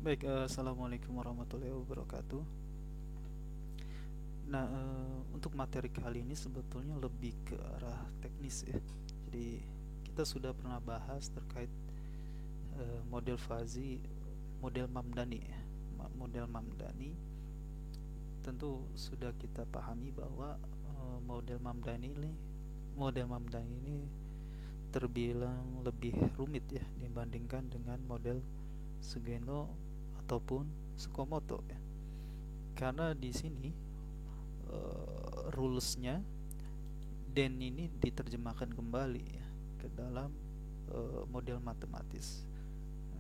Baik, assalamualaikum warahmatullahi wabarakatuh. Nah, untuk materi kali ini sebetulnya lebih ke arah teknis ya. Jadi kita sudah pernah bahas terkait model Fuzzy, model Mamdani ya. Model Mamdani tentu sudah kita pahami bahwa model Mamdani ini terbilang lebih rumit ya dibandingkan dengan model Sugeno ataupun Tsukamoto ya. Karena di sini rulesnya Den ini diterjemahkan kembali ya, ke dalam model matematis,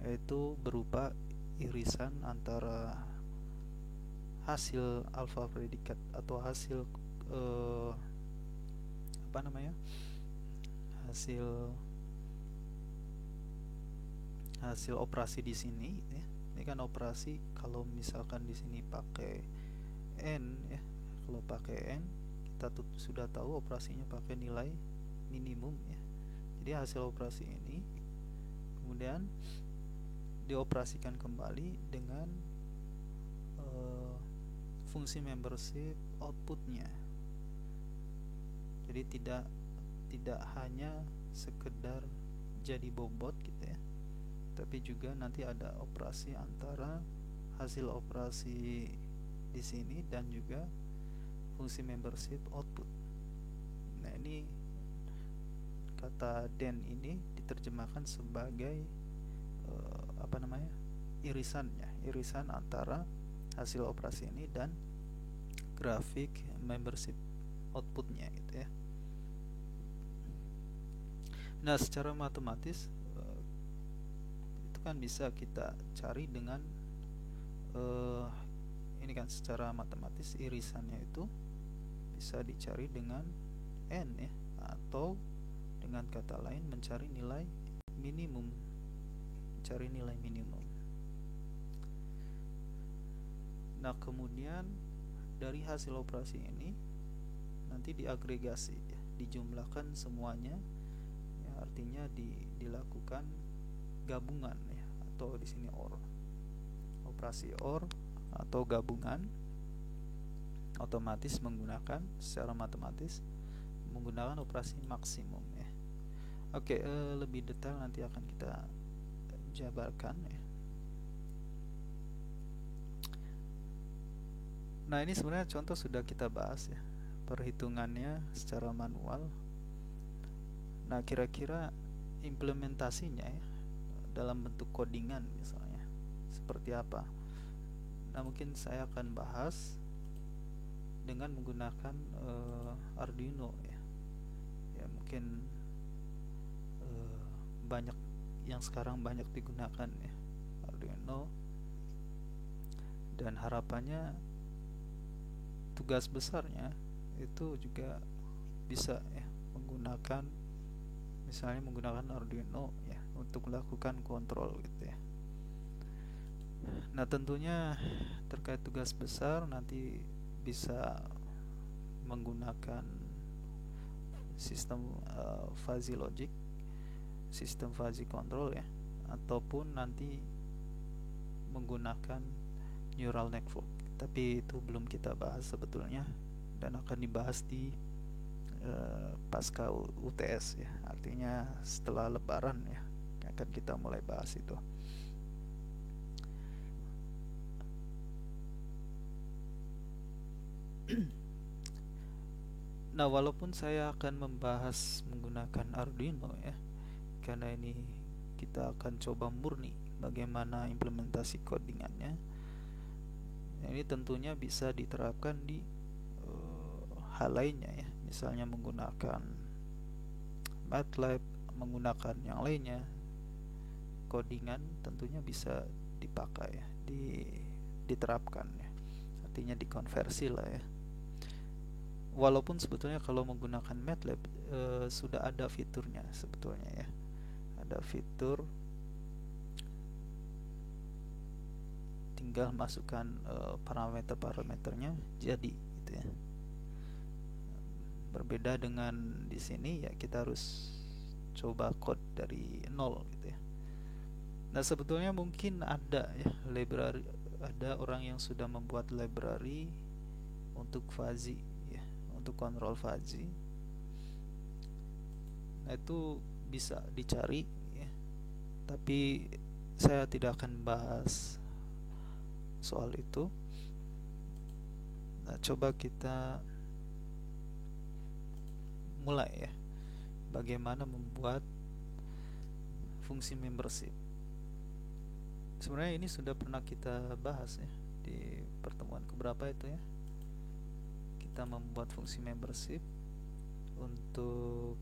yaitu berupa irisan antara hasil alfa predikat atau hasil eh, apa namanya hasil hasil operasi di sini ya. Ini kan operasi, kalau misalkan di sini pakai n ya, kalau pakai n kita sudah tahu operasinya pakai nilai minimum ya. Jadi hasil operasi ini kemudian dioperasikan kembali dengan fungsi membership outputnya. Jadi tidak hanya sekedar jadi bobot gitu ya, tapi juga nanti ada operasi antara hasil operasi di sini dan juga fungsi membership output. Nah, ini kata den ini diterjemahkan sebagai irisan antara hasil operasi ini dan grafik membership outputnya gitu ya. Nah, secara matematis itu kan bisa kita cari dengan ini kan secara matematis irisannya itu bisa dicari dengan n ya, atau dengan kata lain mencari nilai minimum. Nah, kemudian dari hasil operasi ini nanti diagregasi ya, dijumlahkan semuanya ya, artinya dilakukan gabungan ya, atau di sini OR. Operasi OR atau gabungan otomatis secara matematis menggunakan operasi maksimum ya. Oke, lebih detail nanti akan kita jabarkan ya. Nah, ini sebenarnya contoh sudah kita bahas ya, perhitungannya secara manual. Nah, kira-kira implementasinya ya dalam bentuk codingan misalnya seperti apa. Nah, mungkin saya akan bahas dengan menggunakan Arduino ya. Ya, mungkin banyak yang sekarang banyak digunakan ya, Arduino. Dan harapannya tugas besarnya itu juga bisa ya menggunakan Arduino ya untuk melakukan kontrol gitu ya. Nah, tentunya terkait tugas besar nanti bisa menggunakan sistem fuzzy logic, sistem fuzzy control ya, ataupun nanti menggunakan neural network. Tapi itu belum kita bahas sebetulnya, dan akan dibahas di pasca UTS ya, artinya setelah lebaran ya akan kita mulai bahas itu. Nah, walaupun saya akan membahas menggunakan Arduino ya, karena ini kita akan coba murni bagaimana implementasi codingannya. Ini tentunya bisa diterapkan di hal lainnya ya, misalnya menggunakan MATLAB, menggunakan yang lainnya. Codingan tentunya bisa dipakai ya, diterapkan ya, artinya dikonversi lah ya. Walaupun sebetulnya kalau menggunakan MATLAB sudah ada fiturnya sebetulnya ya, ada fitur tinggal masukkan parameternya jadi gitu ya. Berbeda dengan di sini ya, kita harus coba code dari nol gitu ya. Nah, sebetulnya mungkin ada ya library, ada orang yang sudah membuat library untuk fuzzy ya, untuk kontrol fuzzy. Nah, itu bisa dicari ya. Tapi saya tidak akan bahas soal itu. Nah, coba kita mulai ya. Bagaimana membuat fungsi membership. Sebenarnya ini sudah pernah kita bahas ya di pertemuan keberapa itu ya. Kita membuat fungsi membership untuk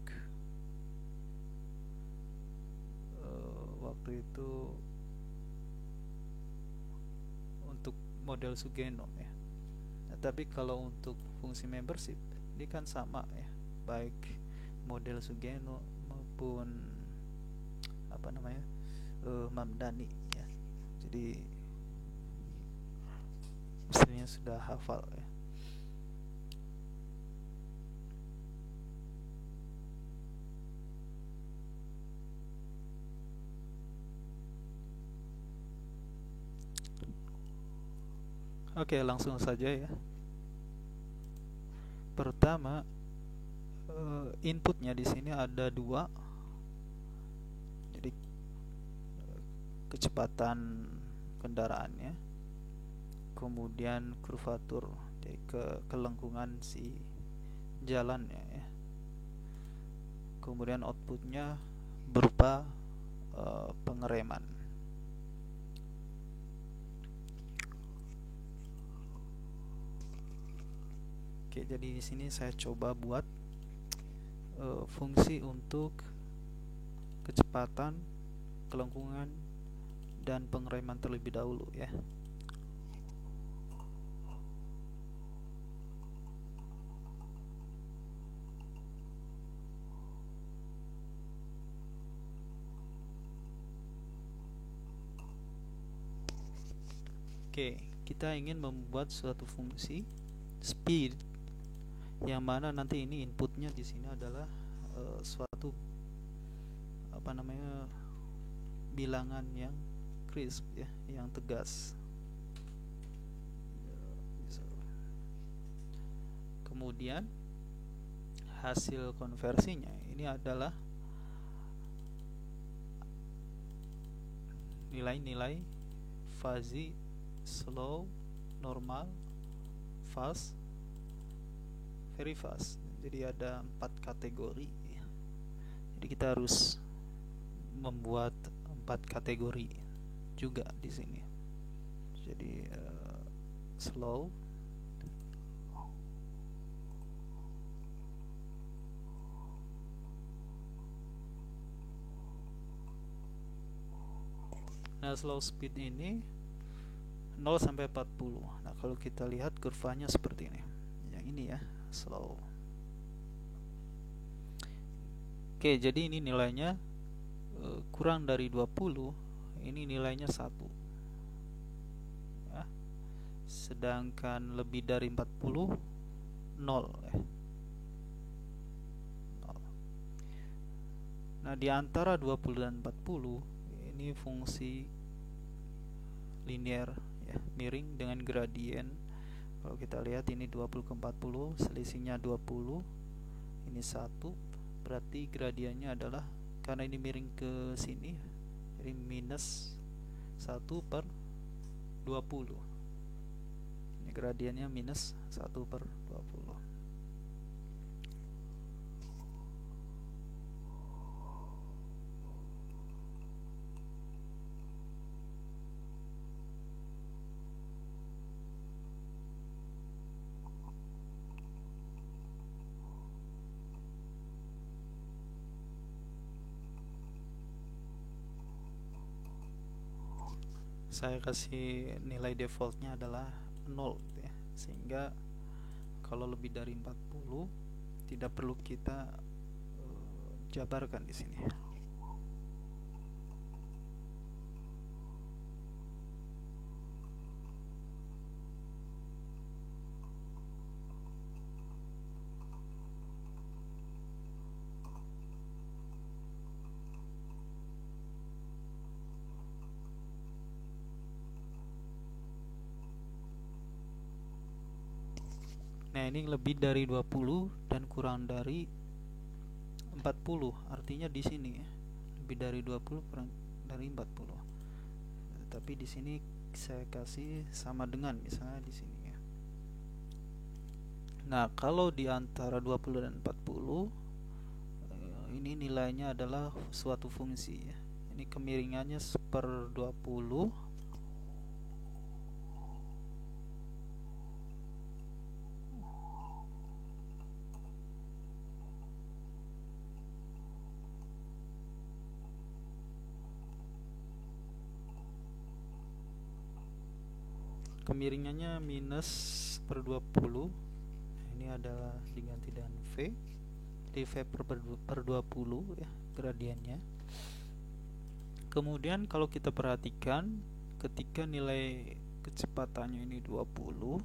waktu itu untuk model Sugeno ya. Nah, tapi kalau untuk fungsi membership ini kan sama ya, baik model Sugeno maupun apa namanya Mamdani ya. Jadi mestinya sudah hafal ya. Oke, langsung saja ya. Pertama, inputnya di sini ada dua. Jadi kecepatan kendaraannya, kemudian kurvatur, jadi kelengkungan si jalannya ya. Kemudian outputnya berupa pengereman. Oke, jadi di sini saya coba buat fungsi untuk kecepatan, kelengkungan, dan pengereman terlebih dahulu ya. Oke, kita ingin membuat suatu fungsi speed yang mana nanti ini inputnya di sini adalah suatu apa namanya bilangan yang crisp ya, yang tegas. Kemudian hasil konversinya ini adalah nilai-nilai fuzzy, slow, normal, fast, very fast. Jadi ada 4 kategori ya. Jadi kita harus membuat 4 kategori juga di sini. Jadi slow, nah slow speed ini 0 sampai 40. Nah, kalau kita lihat kurvanya seperti ini. Yang ini ya, slow. Oke, jadi ini nilainya kurang dari 20, ini nilainya 1. Ya. Sedangkan lebih dari 40 0 ya. 0. Nah, di antara 20 dan 40 ini fungsi linear ya, miring dengan gradien. Kalau kita lihat ini 20 ke 40, selisihnya 20, ini 1, berarti gradiennya adalah, karena ini miring ke sini, jadi minus 1 per 20. Ini gradiennya minus 1 per 20. Saya kasih nilai defaultnya adalah 0 gitu ya. Sehingga kalau lebih dari 40 tidak perlu kita jabarkan di sini. Nah, ini lebih dari 20 dan kurang dari 40. Artinya di sini ya, lebih dari 20 kurang dari 40. Tapi di sini saya kasih sama dengan, misalnya di sini ya. Nah, kalau di antara 20 dan 40, ini nilainya adalah suatu fungsi ya. Ini kemiringannya per 20. Kemiringannya minus per 20. Ini adalah diganti dengan V. Jadi V per 20 ya gradiennya. Kemudian kalau kita perhatikan ketika nilai kecepatannya ini 20,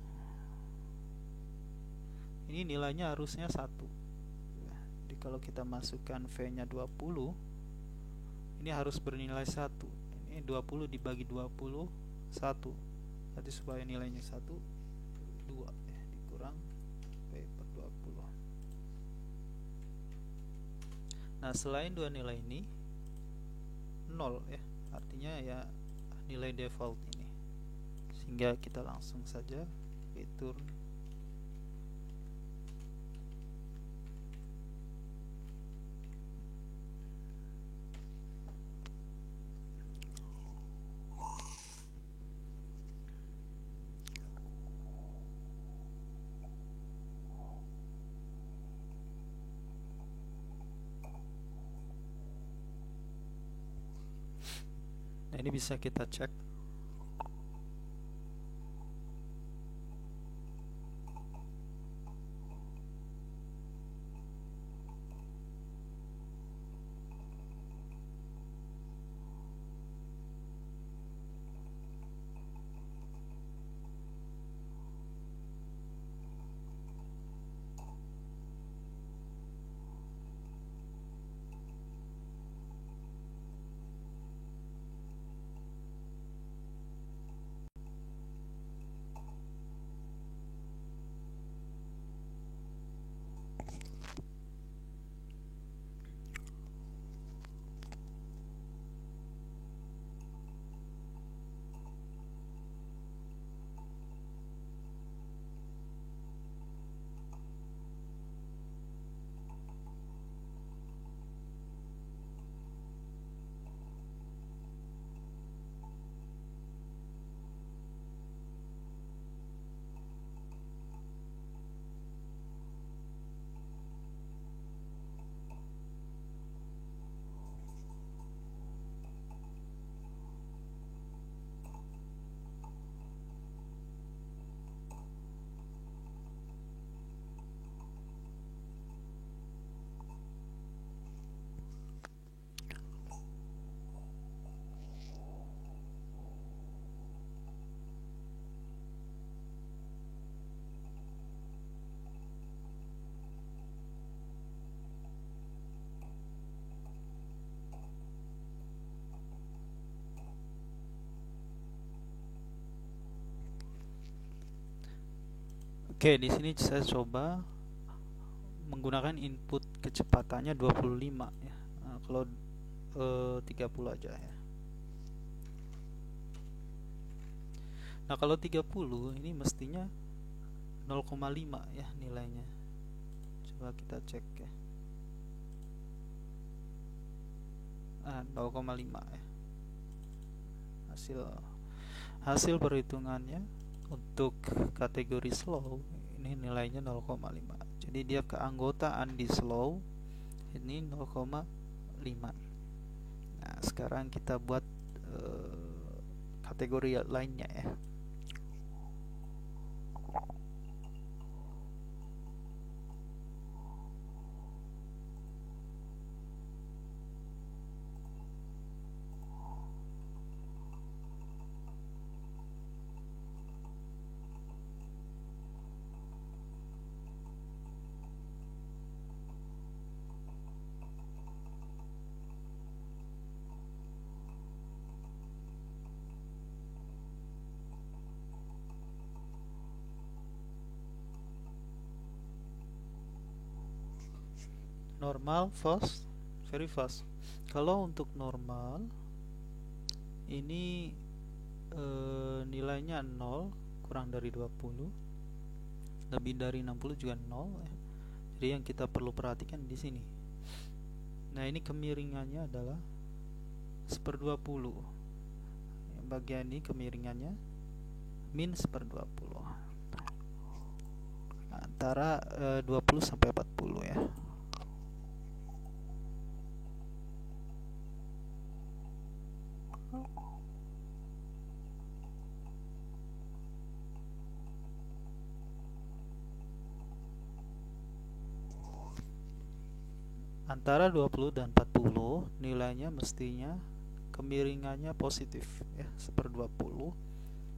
ini nilainya harusnya 1. Jadi kalau kita masukkan V-nya 20, ini harus bernilai 1. Ini 20 dibagi 20, 1. Berarti supaya nilainya 1, 2 ya, dikurang V per 20. Nah, selain dua nilai ini 0 ya, artinya ya nilai default ini. Sehingga kita langsung saja return Nah, ini bisa kita cek. Oke, di sini saya coba menggunakan input kecepatannya 25 ya. Nah, kalau 30 aja ya. Nah, kalau 30 ini mestinya 0,5 ya nilainya. Coba kita cek ya. 0,5 ya. Hasil perhitungannya untuk kategori slow ini nilainya 0,5. Jadi dia keanggotaan di slow ini 0,5. Nah, sekarang kita buat kategori lainnya ya. normal, fast, very fast. Kalau untuk normal ini nilainya 0, kurang dari 20, lebih dari 60 juga 0 ya. Jadi yang kita perlu perhatikan di sini. Nah, ini kemiringannya adalah 1/20. Yang bagian ini kemiringannya min 1/20. Antara 20 sampai 40 ya. Antara 20 dan 40 nilainya mestinya kemiringannya positif ya, 1/20.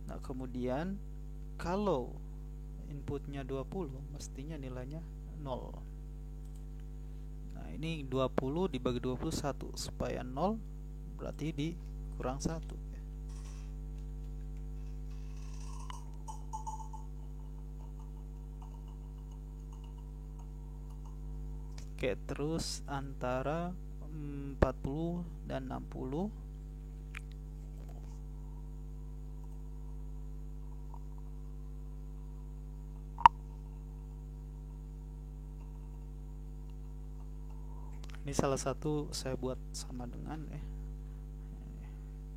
Nah, kemudian kalau inputnya 20 mestinya nilainya 0. Nah, ini 20 dibagi 21 supaya 0 berarti dikurang 1 ya. Oke, terus antara 40 dan 60 ini salah satu saya buat sama dengan ya.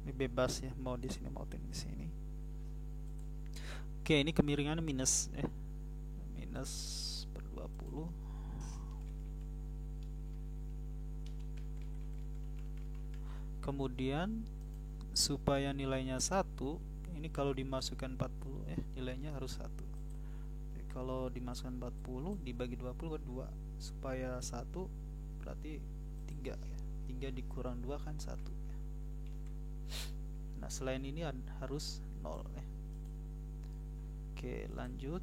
Ini bebas ya, mau di sini mau di sini. Oke, ini kemiringannya minus ya. Minus per 20. Kemudian supaya nilainya 1, ini kalau dimasukkan 40 ya, nilainya harus 1. Jadi, kalau dimasukkan 40 dibagi 20 ke 2 supaya 1 berarti 3 ya. 3 dikurang 2 kan 1 ya. Nah, selain ini harus 0 ya. Oke, lanjut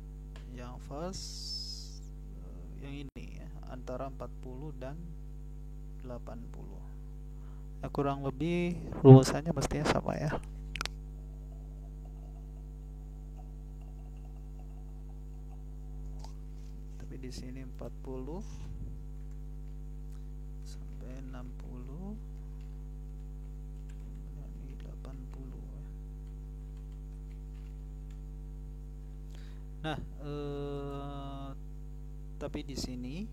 yang first, yang ini ya, antara 40 dan 80. Nah, kurang lebih rumusannya mestinya sama ya. Tapi di sini 40 sampai 60, ini 80 ya. Nah, tapi di sini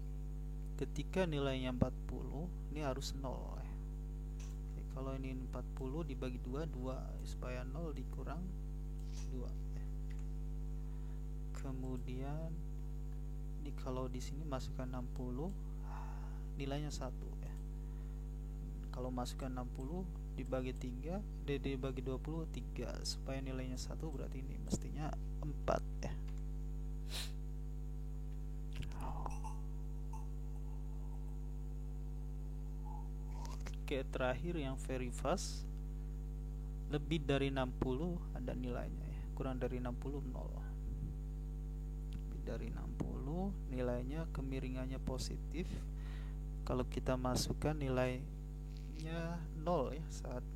ketika nilainya 40 ini harus 0 ya. Jadi, kalau ini 40 dibagi 2 supaya 0 dikurang 2 ya. Kemudian ini kalau di sini masukkan 60 nilainya 1 ya. Kalau masukkan 60 dibagi 3 dibagi 20 3 supaya nilainya 1 berarti ini mestinya 4 ya. Oke, terakhir yang very fast, lebih dari 60 ada nilainya ya, kurang dari 60 0. Lebih dari 60 nilainya kemiringannya positif. Kalau kita masukkan nilainya 0 ya, saat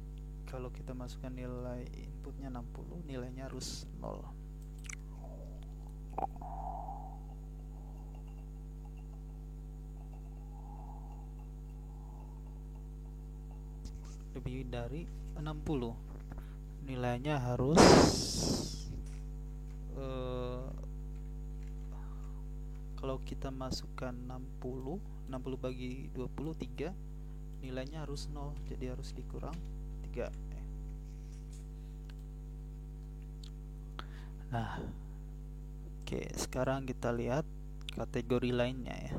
kalau kita masukkan nilai inputnya 60 nilainya harus 0. Lebih dari 60 nilainya harus kalau kita masukkan 60 bagi 20 3 nilainya harus 0, jadi harus dikurang 3. Nah, oke, sekarang kita lihat kategori lainnya ya.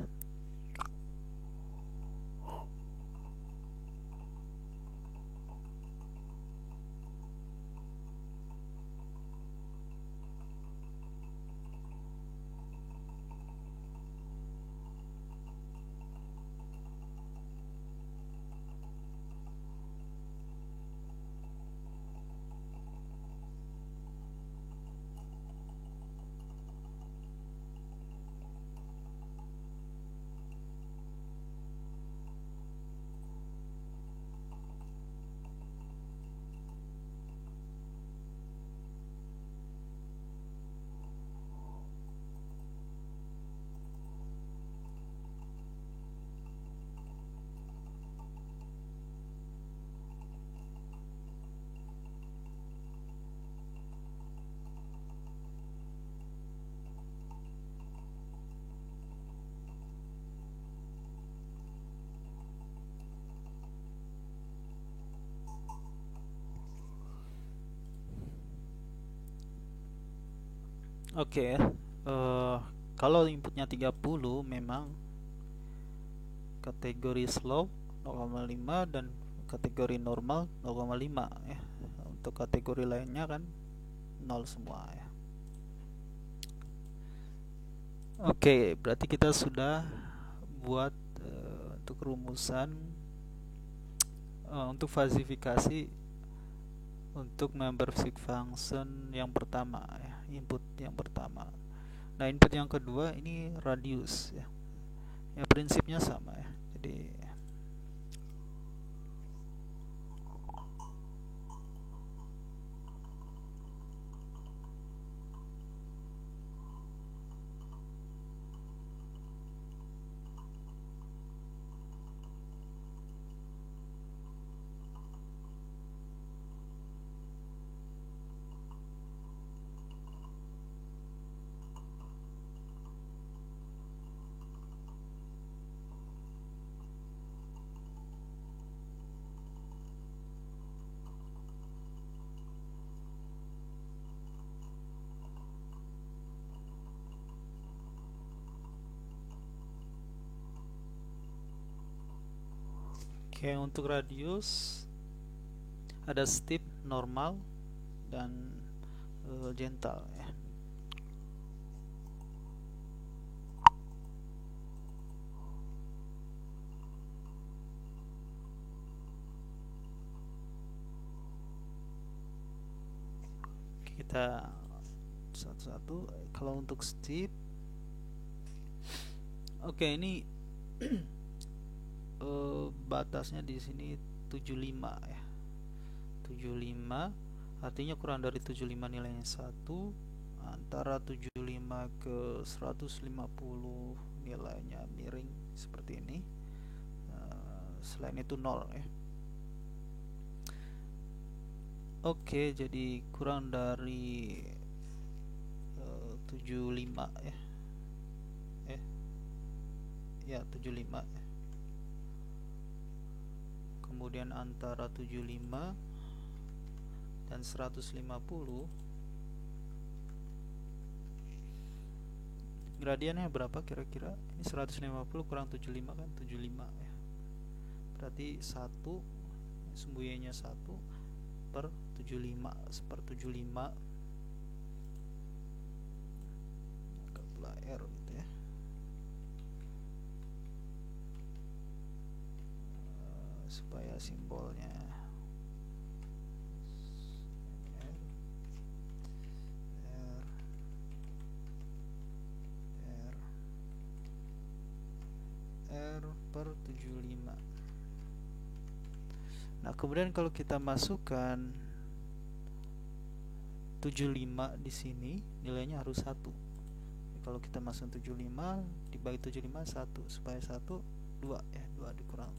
Oke ya. Kalau inputnya 30 memang kategori slow 0,5 dan kategori normal 0,5 ya. Untuk kategori lainnya kan 0 semua ya. Oke, berarti kita sudah buat untuk rumusan untuk falsifikasi untuk member basic function yang pertama ya, input yang pertama. Nah, input yang kedua ini radius ya. Ya prinsipnya sama ya. Jadi oke, untuk radius ada steep, normal, dan gentle ya. Kita satu-satu. Kalau untuk steep, oke, ini batasnya di sini 75 ya. 75 artinya kurang dari 75 nilainya 1, antara 75 ke 150 nilainya miring seperti ini. Selain itu 0 ya. Oke, jadi kurang dari 75 ya. Ya 75 ya. Kemudian antara 75 dan 150 gradiennya berapa kira-kira? Ini 150 kurang 75 kan 75 ya. Berarti 1 sembunyinya 1 per 75 seper 75 anggaplah R gitu ya. Supaya simbolnya R per 75. Nah, kemudian kalau kita masukkan 75 di sini, nilainya harus 1. Kalau kita masukkan 75 dibagi 75 1, supaya 1 2 ya, 2 dikurang.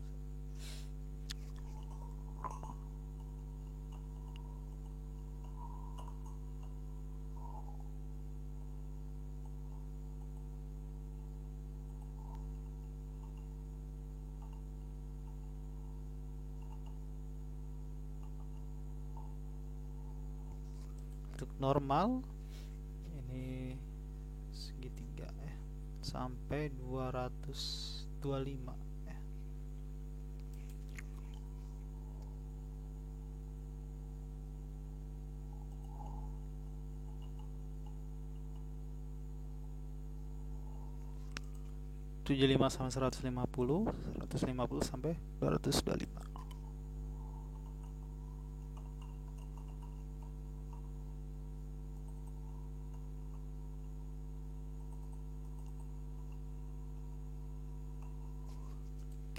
Untuk normal ini segitiga ya, sampai 225 ya. Tujuh lima sampai 150 sampai 225.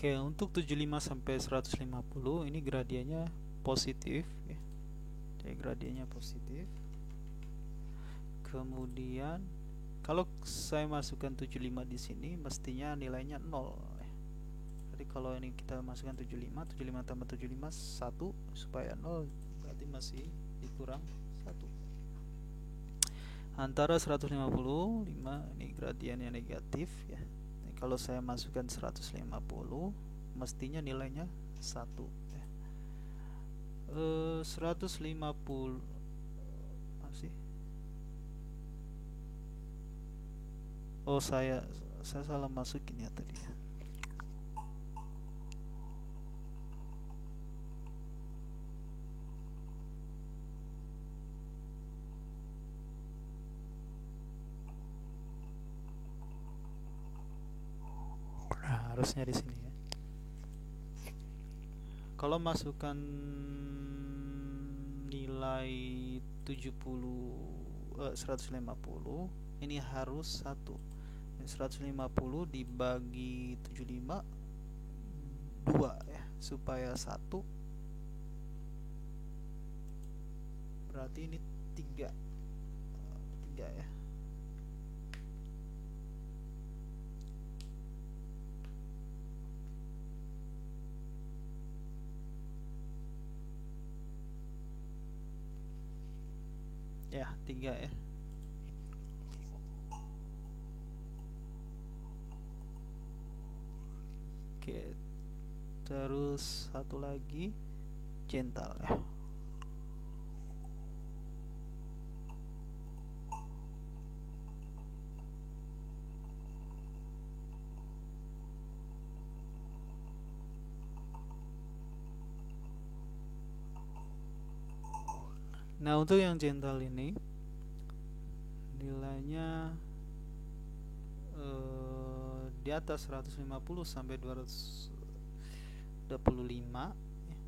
Oke, untuk 75 sampai 150 ini gradiennya positif ya. Jadi gradiennya positif. Kemudian kalau saya masukkan 75 di sini mestinya nilainya 0 ya. Jadi kalau ini kita masukkan 75, 75 tambah 75 1 supaya 0, berarti masih dikurang 1. Antara 155 ini gradiennya negatif ya. Kalau saya masukkan 150 mestinya nilainya 1 ya. 150 masih Oh, saya salah masukin ya tadi ya. Nah, harusnya di sini ya. Kalau masukkan nilai 70 150, ini harus 1. 150 dibagi 75 2 ya, supaya 1 berarti ini 3 ya. Ya, 3 ya. Oke, terus satu lagi gentle ya. Nah, untuk yang gentle ini nilainya di atas 150 sampai 225 ya.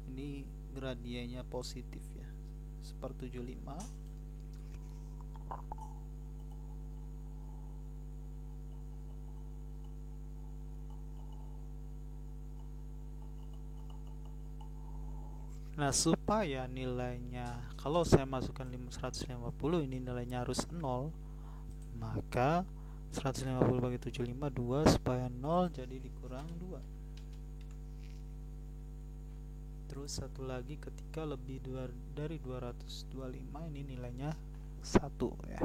Ini gradiennya positif ya, sepertujuh 5. Nah, supaya nilainya, kalau saya masukkan 150, ini nilainya harus 0, maka 150 bagi 75 2, supaya 0 jadi dikurang 2. Terus satu lagi, ketika lebih dari 225, ini nilainya 1 ya.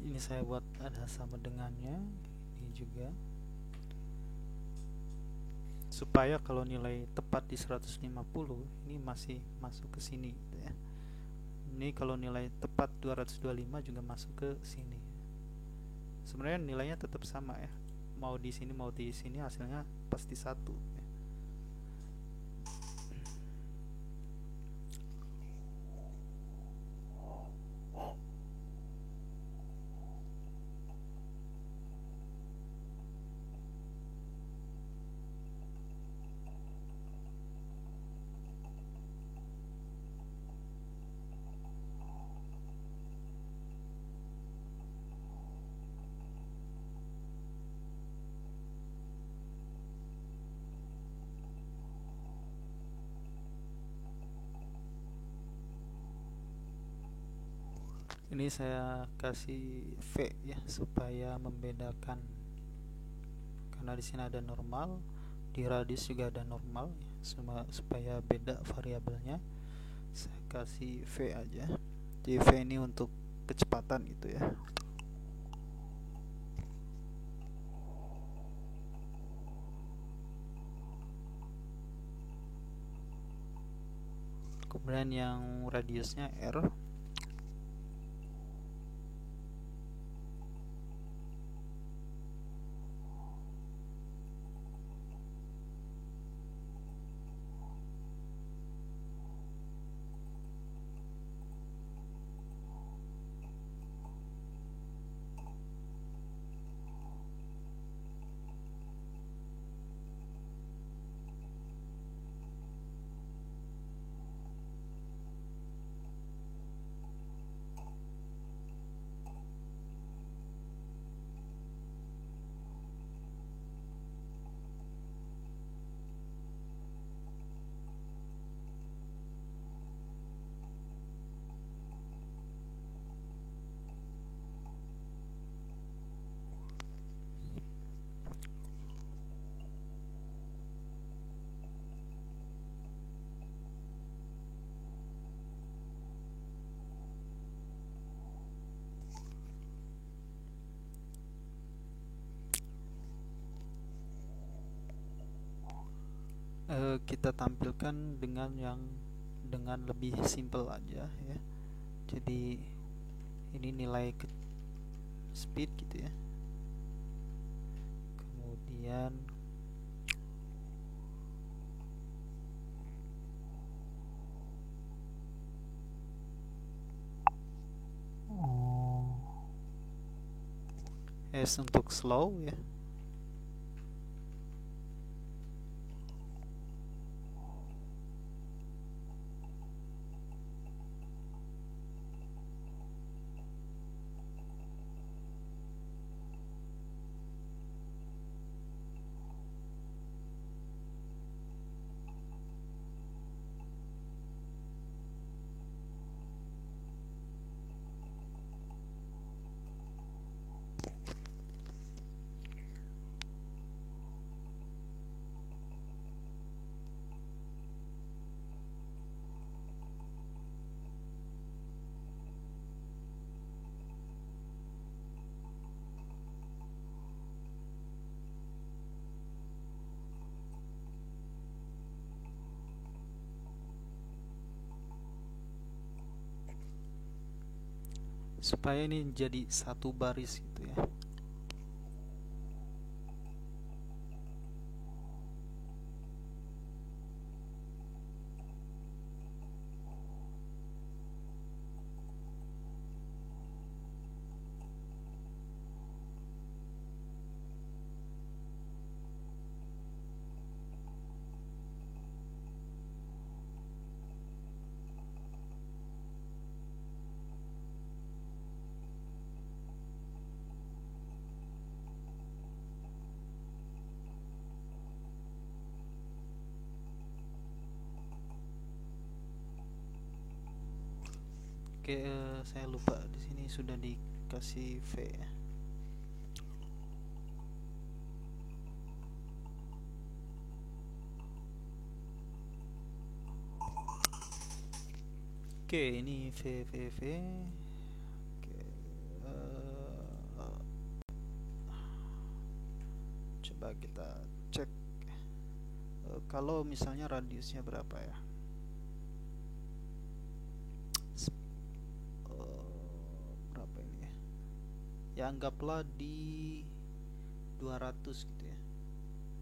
Ini saya buat ada sama dengannya, ini juga supaya kalau nilai tepat di 150 ini masih masuk ke sini gitu ya. Ini kalau nilai tepat 225 juga masuk ke sini. Sebenarnya nilainya tetap sama ya, mau di sini mau di sini hasilnya pasti 1 ya. Ini saya kasih V ya, supaya membedakan, karena di sini ada normal, di radius juga ada normal ya, supaya beda variabelnya. Saya kasih V aja. Jadi V ini untuk kecepatan gitu ya. Kemudian yang radiusnya R. kita tampilkan dengan lebih simple aja ya. Jadi ini nilai speed gitu ya. Kemudian S untuk slow ya. Supaya ini jadi satu baris gitu ya. Oke, saya lupa di sini sudah dikasih V ya. Oke, ini V. Oke, coba kita cek kalau misalnya radiusnya berapa ya. Berapa ini ya? Ya anggaplah di 200 gitu ya,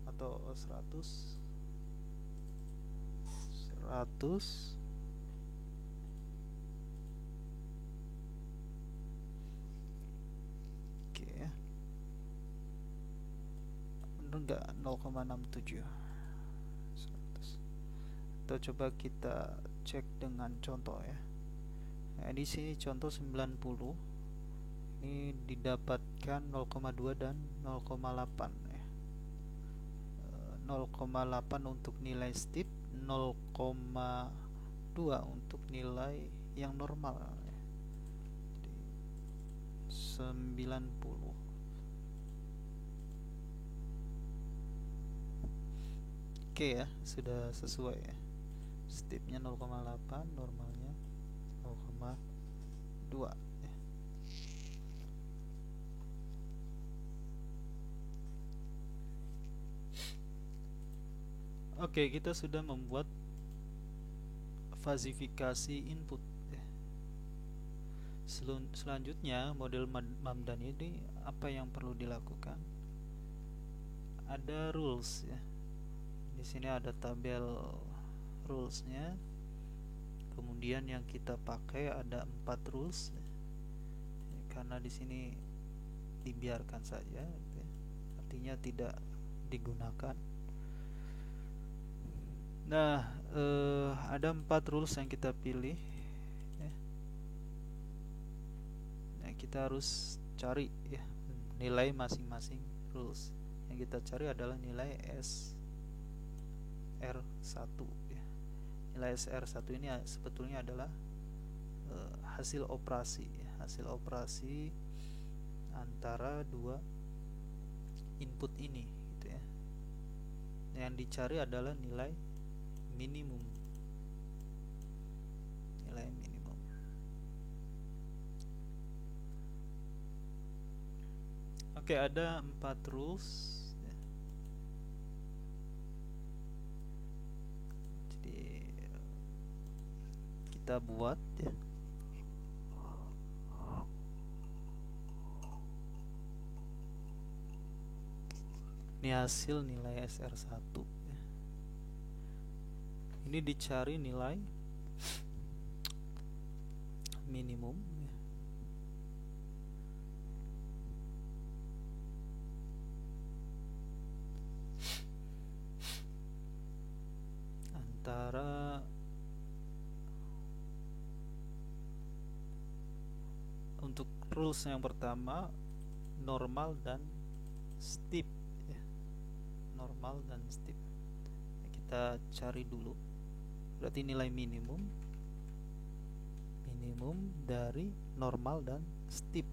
atau 100. Oke ya, bener nggak 0,67 100. Atau coba kita cek dengan contoh ya. Nah, di sini contoh 90 ini didapatkan 0,2 dan 0,8 ya. 0,8 untuk nilai steep, 0,2 untuk nilai yang normal ya. Jadi 90. Oke ya, sudah sesuai ya. Steepnya 0,8, normalnya 0,2 ya. Oke, kita sudah membuat fasifikasi input ya. Selanjutnya model Mamdani ini apa yang perlu dilakukan? Ada rules ya. Di sini ada tabel rulesnya. Kemudian yang kita pakai ada 4 rules ya. Karena di sini dibiarkan saja ya. Artinya tidak digunakan. Nah, ada 4 rules yang kita pilih ya. Nah, kita harus cari ya nilai masing-masing rules. Yang kita cari adalah nilai SR1 ya. Nilai SR1 ini sebetulnya adalah hasil operasi ya. Hasil operasi antara dua input ini gitu ya. Yang dicari adalah nilai minimum. Oke, ada 4 rules ya. kita buat ya. Ini hasil nilai SR1 ya. Ini dicari nilai minimum ya. Antara untuk rules yang pertama normal dan steep ya. Normal dan steep. Kita cari dulu. Berarti nilai minimum dari normal dan steep.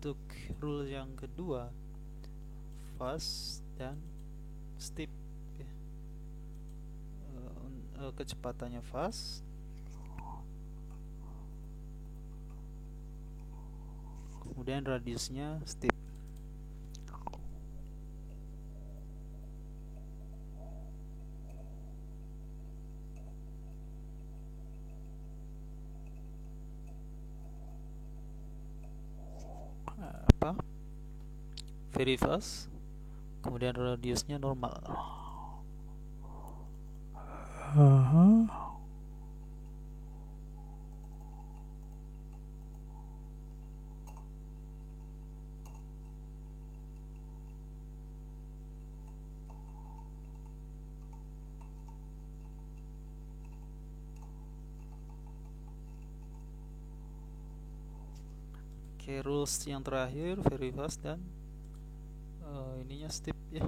Untuk rule yang kedua fast dan steep ya. Kecepatannya fast, kemudian radiusnya steep. Very fast, kemudian radiusnya normal. Oke, rules yang terakhir very fast dan ininya steep ya.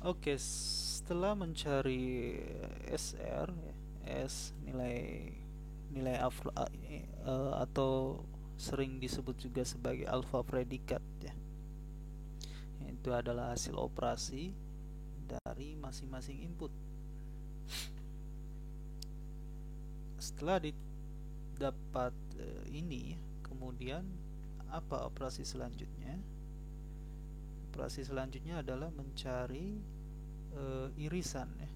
Oke, setelah mencari SR ya, S nilai atau sering disebut juga sebagai alpha predikat ya. Itu adalah hasil operasi dari masing-masing input. Setelah didapat ini, kemudian apa operasi selanjutnya? Operasi selanjutnya adalah mencari irisan ya,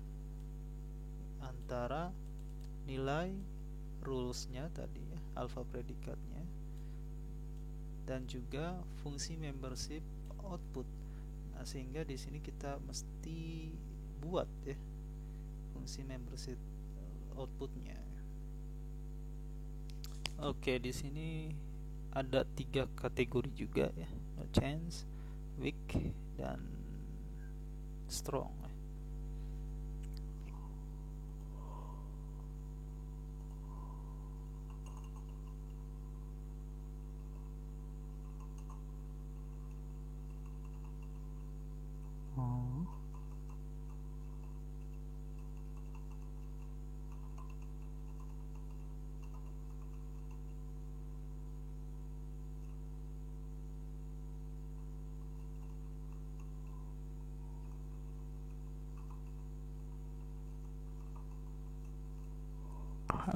antara nilai rulesnya tadi ya, alpha predikatnya, dan juga fungsi membership output. Nah, sehingga di sini kita mesti buat ya fungsi membership outputnya. Oke, di sini ada 3 kategori juga ya, no chance, weak, dan strong.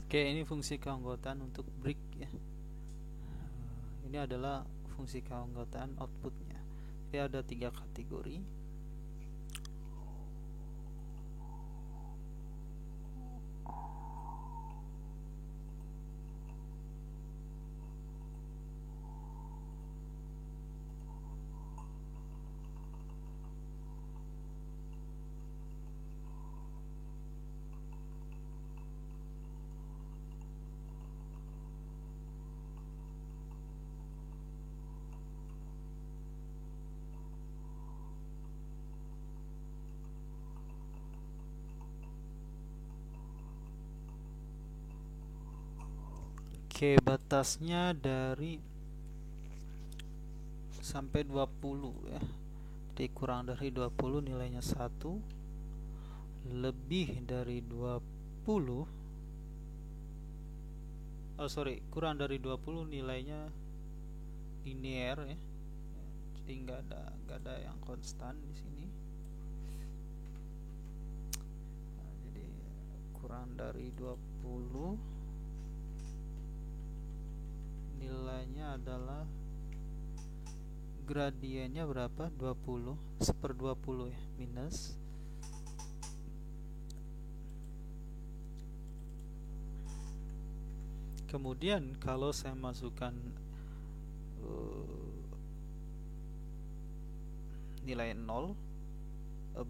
Oke, ini fungsi keanggotaan untuk break ya. Ini adalah fungsi keanggotaan outputnya. Jadi ada 3 kategori. Oke, batasnya dari sampai 20 ya. Jadi kurang dari 20 nilainya 1, lebih dari 20 kurang dari 20 nilainya linear ya. Jadi nggak ada yang konstan di sini. Nah, jadi kurang dari 20 nilainya adalah gradiennya berapa? 20 1/20 ya, minus. Kemudian kalau saya masukkan nilai 0,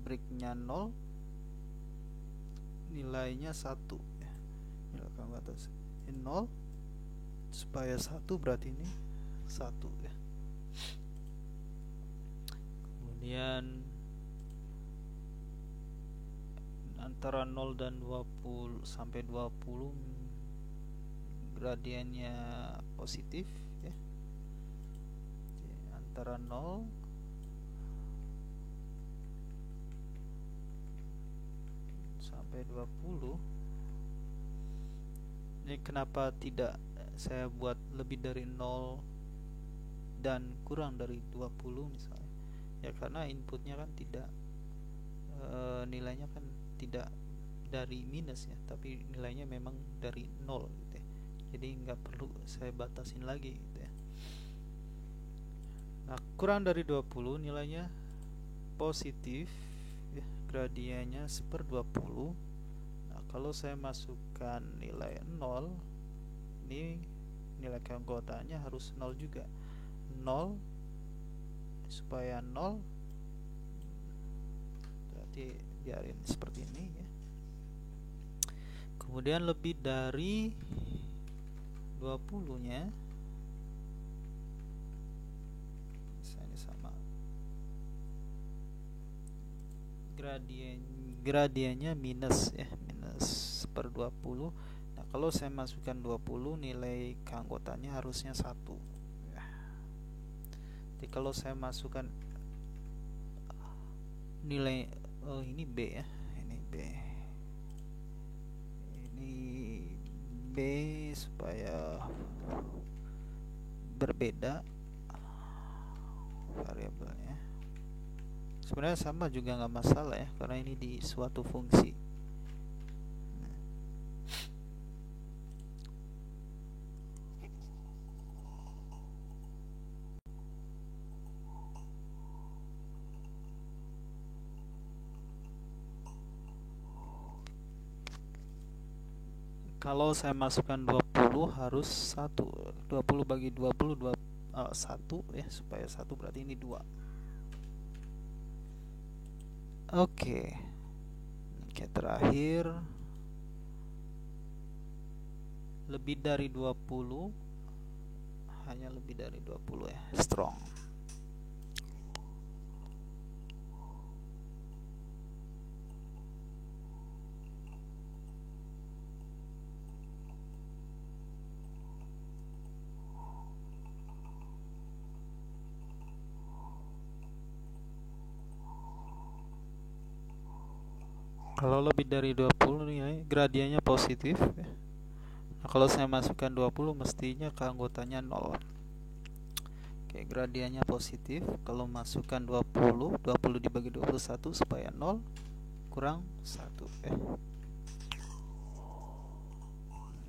breaknya 0, nilainya 1 ya. Nilai atas 0 supaya 1 berarti ini 1 ya. Kemudian antara 0 dan 20 sampai 20 gradiennya positif ya. Jadi, antara 0 sampai 20. Ini kenapa tidak saya buat lebih dari 0 dan kurang dari 20 misalnya? Ya karena inputnya kan tidak nilainya kan tidak dari minus ya, tapi nilainya memang dari 0 gitu ya. Jadi nggak perlu saya batasin lagi gitu ya. Nah, kurang dari 20 nilainya positif ya, gradiennya 1/20. Nah, kalau saya masukkan nilai 0, ini nilai keanggotaannya harus 0 juga. 0 supaya 0 berarti biarin seperti ini ya. Kemudian lebih dari 20 nya misalnya sama gradiennya minus ya, minus 1/20. Nah, kalau saya masukkan 20 nilai keanggotaannya harusnya 1 ya. Jadi kalau saya masukkan nilai ini B ya, ini B supaya berbeda variabelnya. Sebenarnya sama juga nggak masalah ya, karena ini di suatu fungsi. Kalau saya masukkan 20 harus 1. 20 bagi 20 1 ya, supaya 1 berarti ini 2. Oke, terakhir lebih dari 20, hanya lebih dari 20 ya, strong. Kalau lebih dari 20 nih gradiennya positif ya. Nah, kalau saya masukkan 20 mestinya keanggotaannya 0. Oke, gradiennya positif. Kalau masukkan 20 dibagi 21 supaya 0 kurang 1 ya.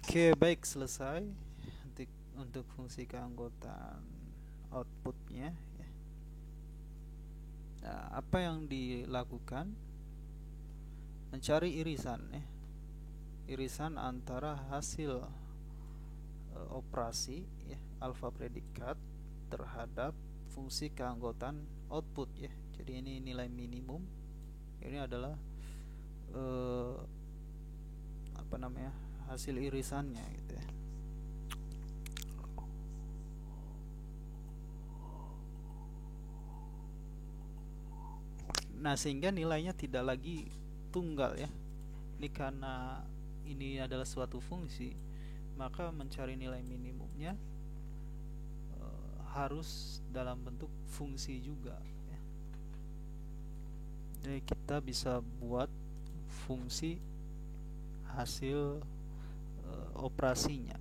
Oke, baik, selesai untuk fungsi keanggotaan outputnya ya. Nah, apa yang dilakukan? Mencari irisan ya. Irisan antara hasil operasi ya, alfa predikat terhadap fungsi keanggotaan output ya. Jadi ini nilai minimum. Ini adalah hasil irisannya gitu ya. Nah, sehingga nilainya tidak lagi tunggal ya. Ini karena ini adalah suatu fungsi, maka mencari nilai minimumnya harus dalam bentuk fungsi juga ya. Jadi kita bisa buat fungsi hasil operasinya.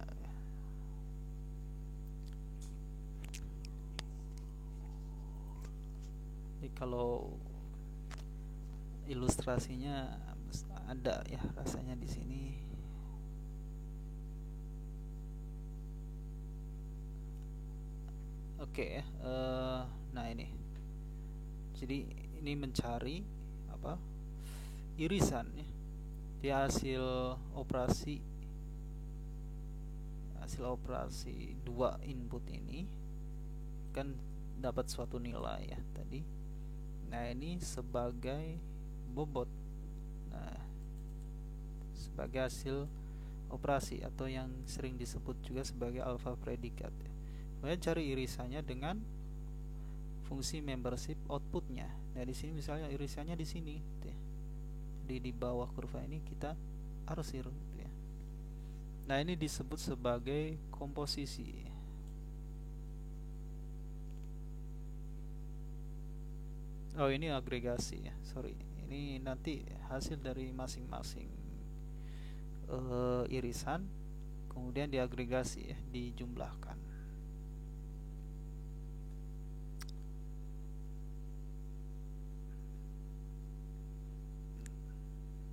Kalau ilustrasinya ada ya rasanya di sini. Oke ya. Nah ini. Jadi ini mencari apa? Irisan ya. Di hasil operasi dua input ini kan dapat suatu nilai ya tadi. Nah, ini sebagai bobot. Nah, sebagai hasil operasi atau yang sering disebut juga sebagai alpha predikat. Kemudian cari irisannya dengan fungsi membership outputnya. Nah, di sini misalnya irisannya di sini, gitu ya. Jadi di bawah kurva ini kita arsir, gitu ya. Nah, ini disebut sebagai komposisi. Oh, ini agregasi ya, sorry. Ini nanti hasil dari masing-masing irisan, kemudian diagregasi ya, dijumlahkan.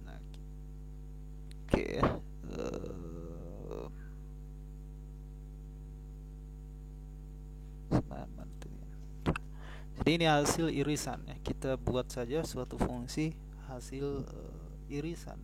Nah, oke ya. Jadi ini hasil irisan ya. Kita buat saja suatu fungsi hasil irisan.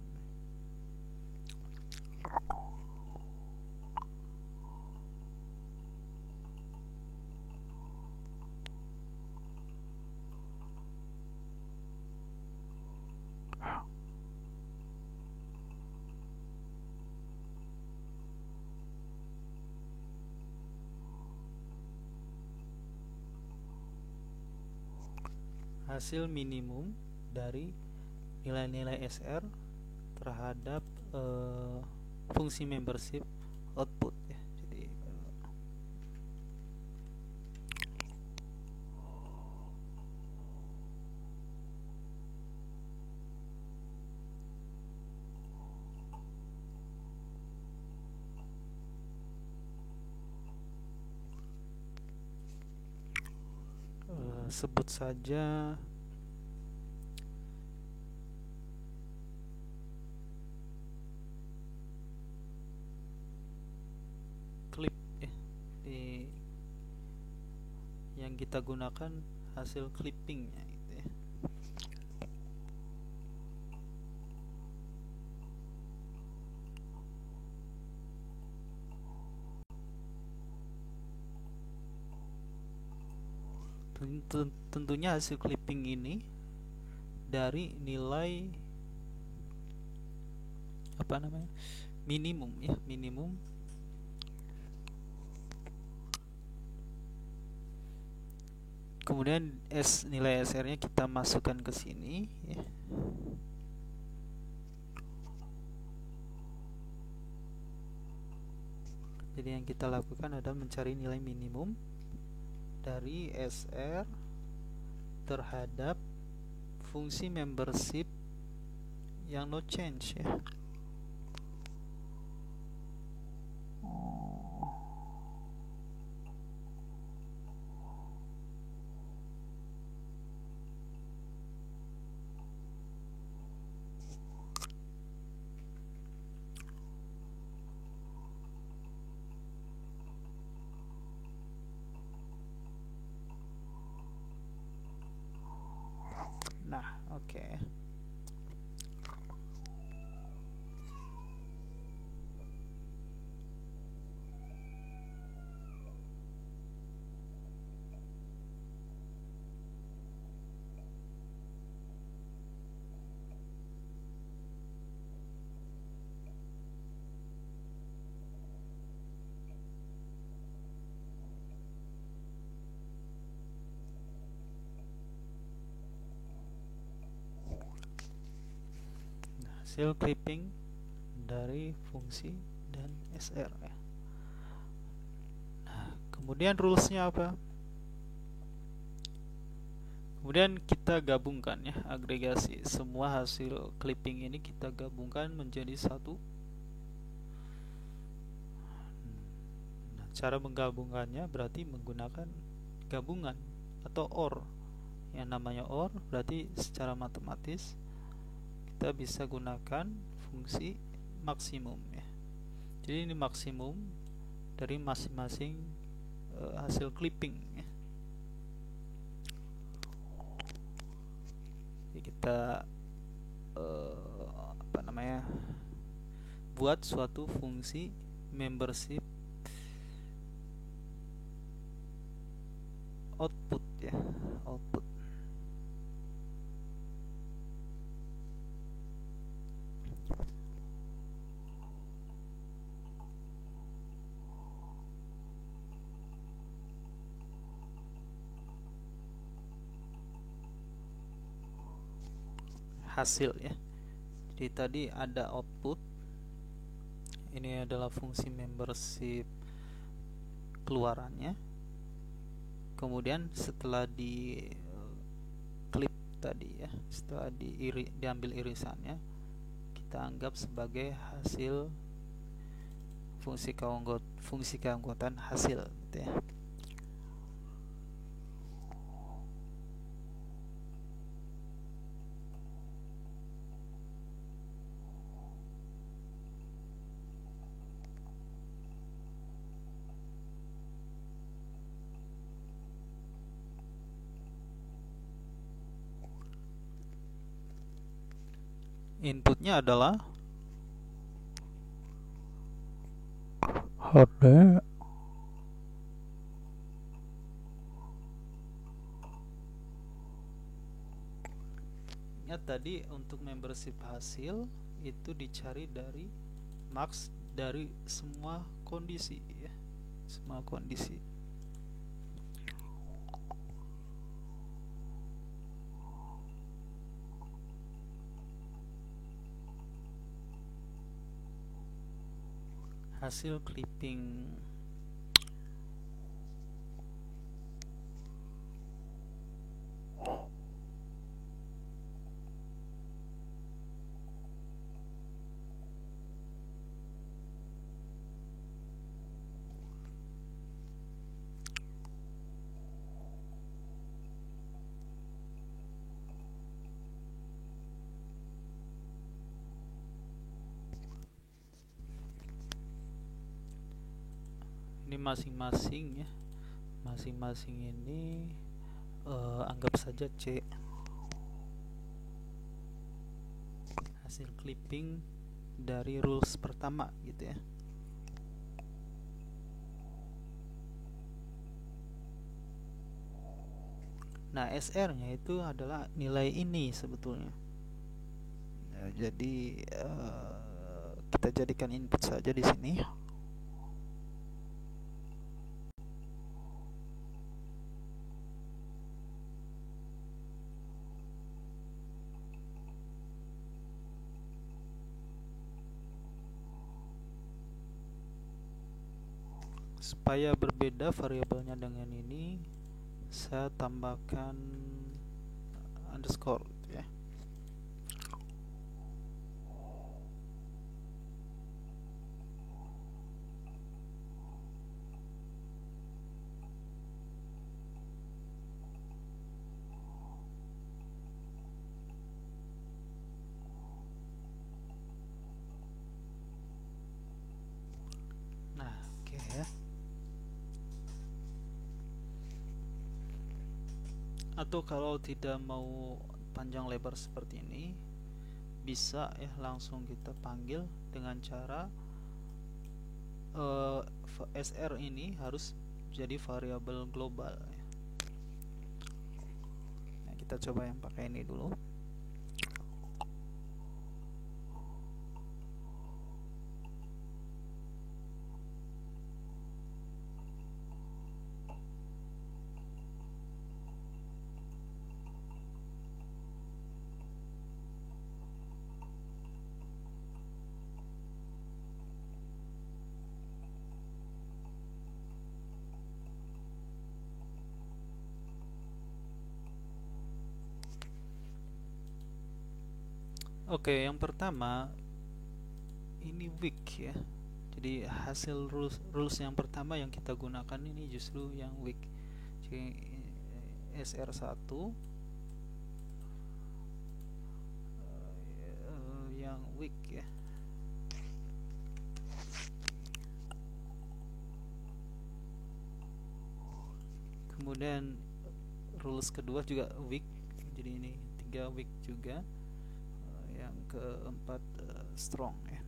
Hasil minimum dari nilai-nilai SR terhadap fungsi membership output ya. Jadi sebut saja clip ya. Yang kita gunakan hasil clippingnya gitu ya. Tentunya hasil clipping ini dari nilai apa namanya, minimum ya, minimum kemudian nilai SR-nya kita masukkan ke sini ya. Jadi yang kita lakukan adalah mencari nilai minimum dari SR terhadap fungsi membership yang no change ya. Nah, oke. Hasil clipping dari fungsi dan SR ya. Nah, kemudian rulesnya apa? Kemudian kita gabungkan ya, agregasi semua hasil clipping ini kita gabungkan menjadi satu. Nah, cara menggabungkannya berarti menggunakan gabungan atau OR yang namanya OR, berarti secara matematis kita bisa gunakan fungsi maksimum ya. Jadi ini maksimum dari masing-masing hasil clipping ya. Jadi kita buat suatu fungsi membership output ya, output. Hasil ya. Jadi tadi ada output. Ini adalah fungsi membership keluarannya. Kemudian setelah di clip tadi ya, setelah diambil irisannya, kita anggap sebagai hasil fungsi keanggotaan hasil gitu ya. Inputnya adalah HD ya. Tadi untuk membership hasil itu dicari dari max dari semua kondisi ya, semua kondisi. Hasil clipping ini masing-masing ya, masing-masing ini anggap saja C, hasil clipping dari rules pertama gitu ya. Nah, SR-nya itu adalah nilai ini sebetulnya. Nah, jadi kita jadikan input saja di sini. Supaya berbeda variabelnya dengan ini, saya tambahkan underscore ya. Nah, oke ya. Atau kalau tidak mau panjang lebar seperti ini, bisa ya langsung kita panggil dengan cara SR ini harus jadi variabel global ya. Nah, kita coba yang pakai ini dulu. Oke, yang pertama ini weak ya. Jadi hasil rules yang pertama yang kita gunakan ini justru yang weak. Jadi SR1 Kemudian rules kedua juga weak, jadi ini 3 weak juga. Yang keempat strong ya.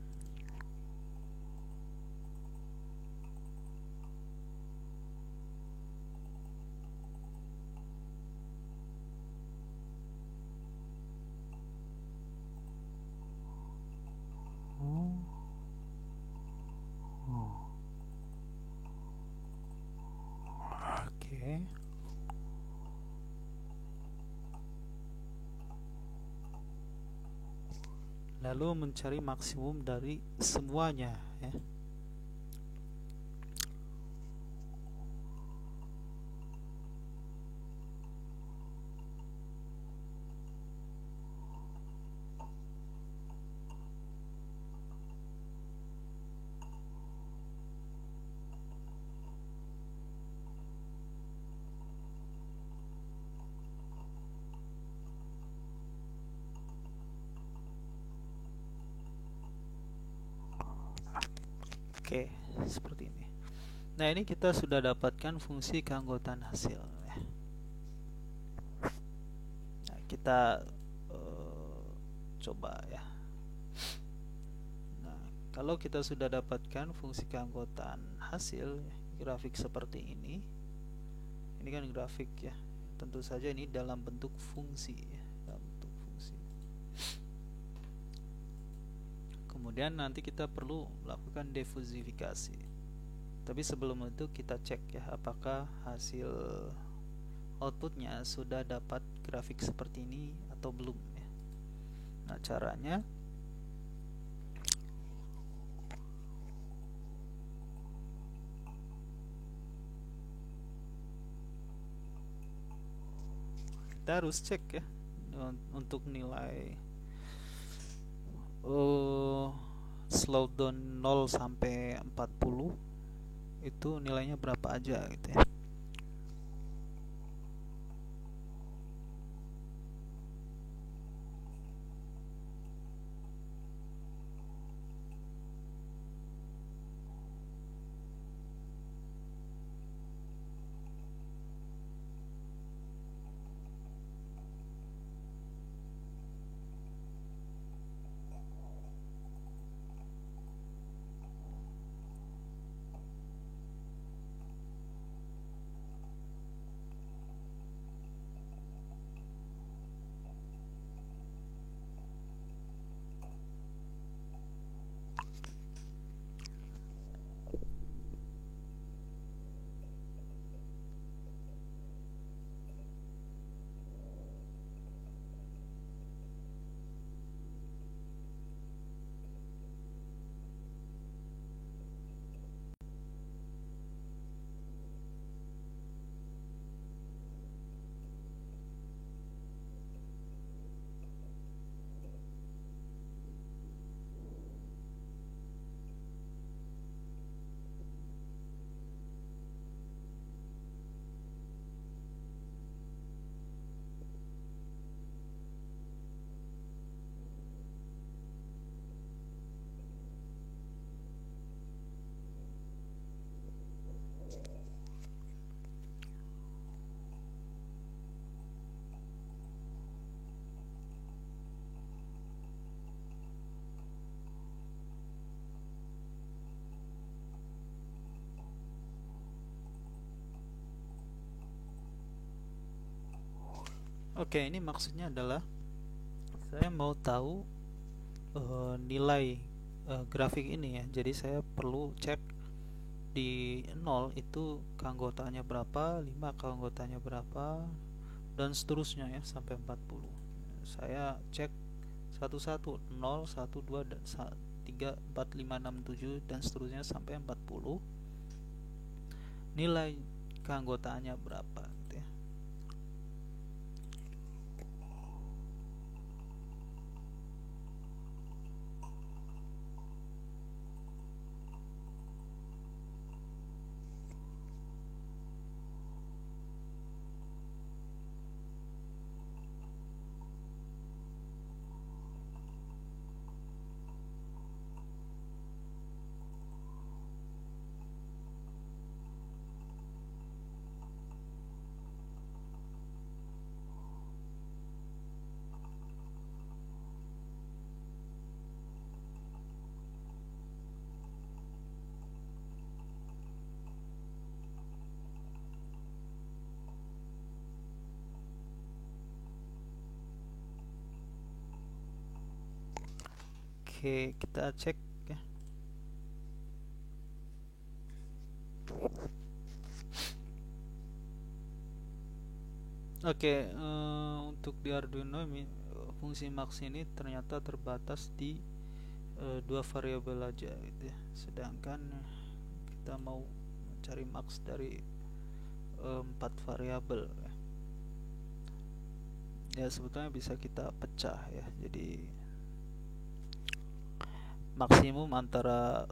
Oke. Lalu mencari maksimum dari semuanya ya. Oke, seperti ini. Nah, ini kita sudah dapatkan fungsi keanggotaan hasil ya. Nah, kita coba ya. Nah, kalau kita sudah dapatkan fungsi keanggotaan hasil, grafik seperti ini kan grafik ya. Tentu saja ini dalam bentuk fungsi ya, dalam bentuk fungsi. Kemudian nanti kita perlu melakukan diversifikasi. Tapi sebelum itu kita cek ya, apakah hasil outputnya sudah dapat grafik seperti ini atau belum ya. Nah, caranya kita harus cek ya untuk nilai slowdown 0 sampai 40 itu nilainya berapa aja gitu ya. Oke, ini maksudnya adalah saya mau tahu nilai grafik ini ya. Jadi saya perlu cek di 0 itu keanggotaannya berapa, 5 keanggotaannya berapa, dan seterusnya ya sampai 40. Saya cek satu-satu, 0, 1, 2, 3, 4, 5, 6, 7 dan seterusnya sampai 40. Nilai keanggotaannya berapa gitu ya. Oke, kita cek ya. Oke, untuk di Arduino fungsi max ini ternyata terbatas di dua variabel aja gitu ya. Sedangkan kita mau mencari max dari 4 variabel ya. Ya sebetulnya bisa kita pecah ya. Jadi maksimum antara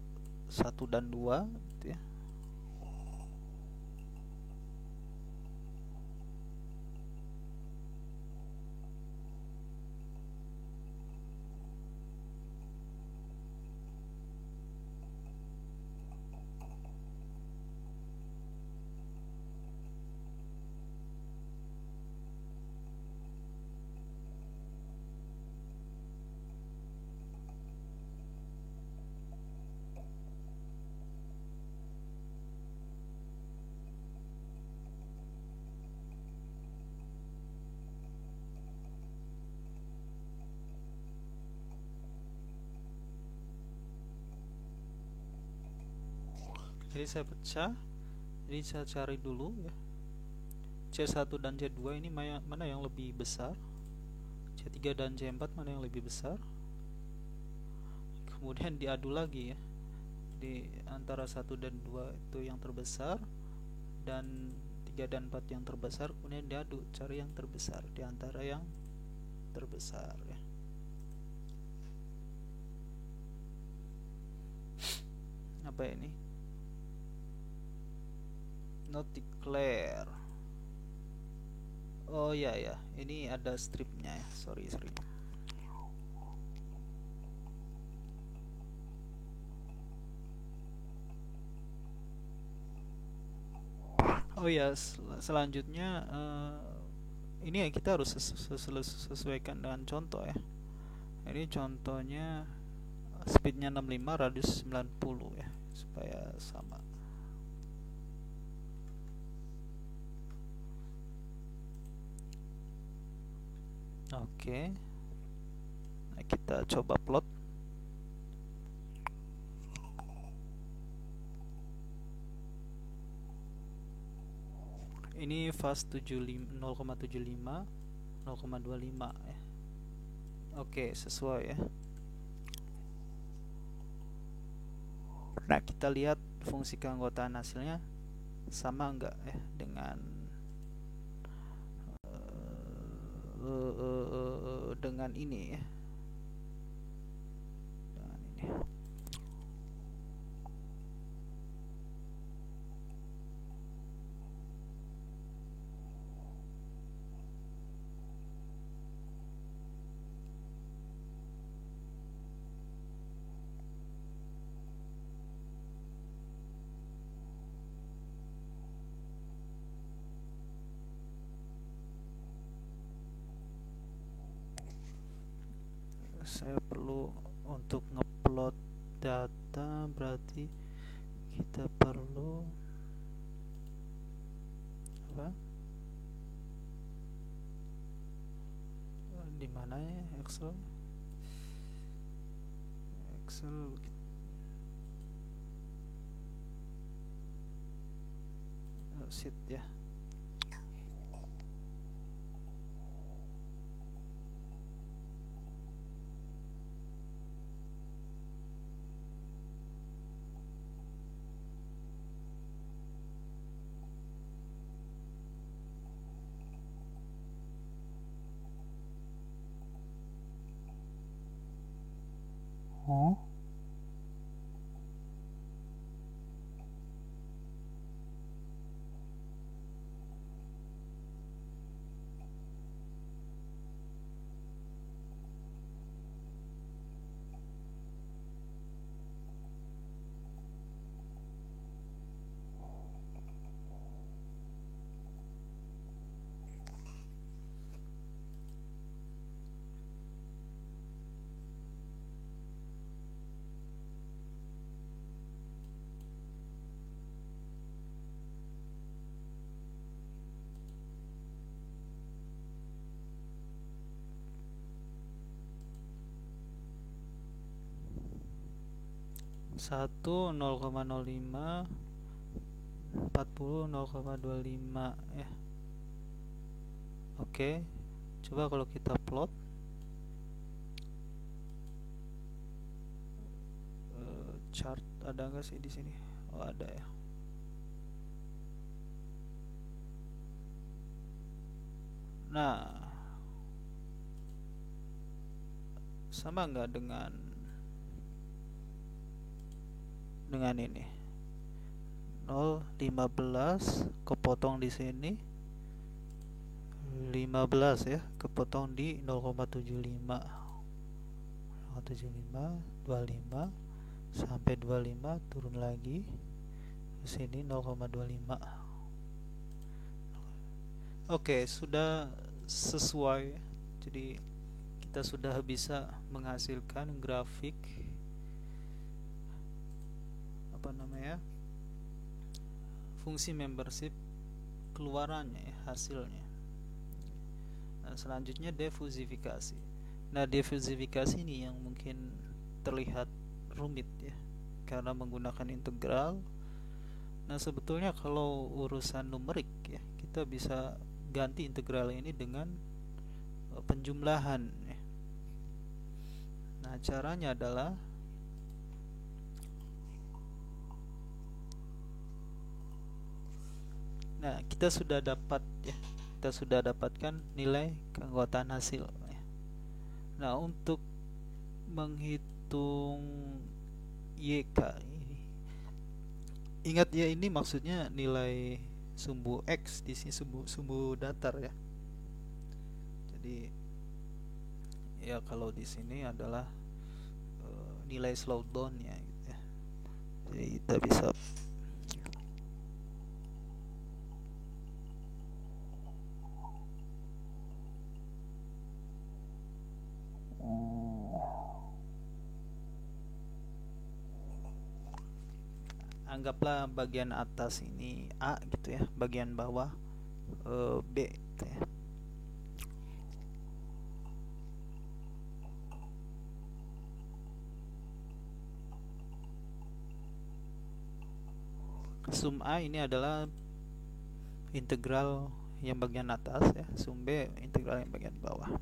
1 dan 2 gitu ya. Jadi saya pecah. Jadi saya cari dulu ya. C1 dan C2 ini mana yang lebih besar? C3 dan C4 mana yang lebih besar? Kemudian diadu lagi ya. Di antara 1 dan 2 itu yang terbesar, dan 3 dan 4 yang terbesar, kemudian diadu cari yang terbesar di antara yang terbesar ya. Apa ini? Not declare. Oh ya ya, ini ada stripnya ya. Sorry. Oh ya, selanjutnya ini ya kita harus sesuaikan dengan contoh ya. Ini contohnya speednya 65, radius 90 ya, supaya sama. Oke. Nah, kita coba plot. Ini fast 0,75 0,25 ya. Oke, sesuai ya. Nah, kita lihat fungsi keanggotaan hasilnya sama enggak ya dengan ini ya. Dengan ini. Saya perlu untuk ngeplot data, berarti kita perlu apa? Di mana ya Excel? Sheet ya. Oh. 1 0,05 40 0,25 ya. Oke, coba kalau kita plot chart, ada nggak sih di sini? Oh, ada ya. Nah, sama nggak dengan ini 0,15 kepotong di sini 15 ya, kepotong di 0,75 25 sampai 25, turun lagi ke sini 0,25. Oke, sudah sesuai. Jadi kita sudah bisa menghasilkan grafik fungsi membership keluarannya ya, hasilnya. Nah, selanjutnya difusifikasi. Nah, difusifikasi ini yang mungkin terlihat rumit ya, karena menggunakan integral. Nah, sebetulnya kalau urusan numerik ya, kita bisa ganti integral ini dengan penjumlahan ya. Nah, caranya adalah kita sudah dapatkan nilai keanggotaan hasil ya. Nah, untuk menghitung YK ini, ingat ya, ini maksudnya nilai sumbu X, di sini sumbu datar ya. Jadi ya, kalau di sini adalah nilai slowdown-nya gitu ya. Jadi kita bisa anggaplah bagian atas ini A gitu ya, bagian bawah B gitu ya. Sum A ini adalah integral yang bagian atas ya, sum B integral yang bagian bawah.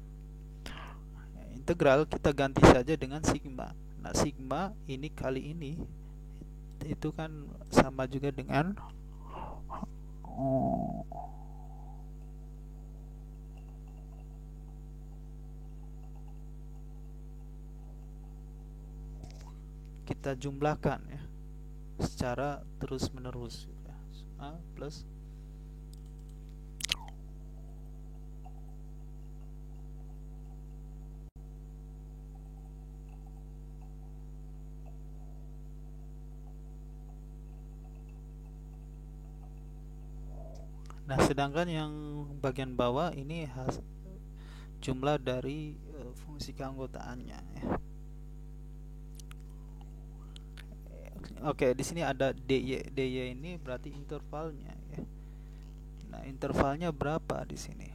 Integral kita ganti saja dengan sigma. Nah, sigma ini kali ini itu kan sama juga dengan kita jumlahkan ya secara terus menerus ya. A plus Nah, sedangkan yang bagian bawah ini jumlah dari fungsi keanggotaannya ya. Oke, di sini ada dy ini berarti intervalnya ya. Nah, intervalnya berapa di sini?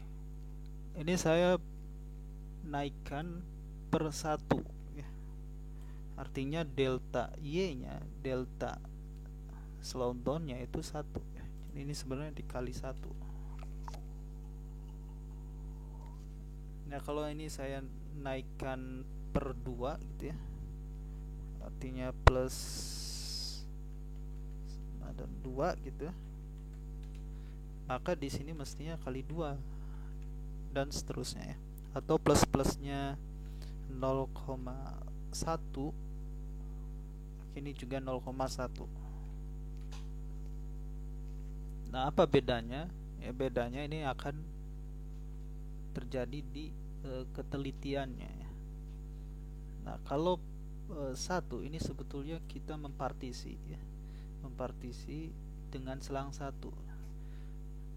Ini saya naikkan per 1 ya. Artinya delta y-nya, delta slowdown-nya itu 1 ya. Jadi ini sebenarnya dikali 1. Nah, kalau ini saya naikkan per 2 gitu ya, artinya plus ada 2 gitu ya, maka di sini mestinya kali 2 dan seterusnya ya. Atau plus-plusnya 0,1 ini juga 0,1. Nah, apa bedanya? Ya, bedanya ini akan terjadi di ketelitiannya ya. Nah, kalau 1 ini sebetulnya kita mempartisi ya. Mempartisi dengan selang 1.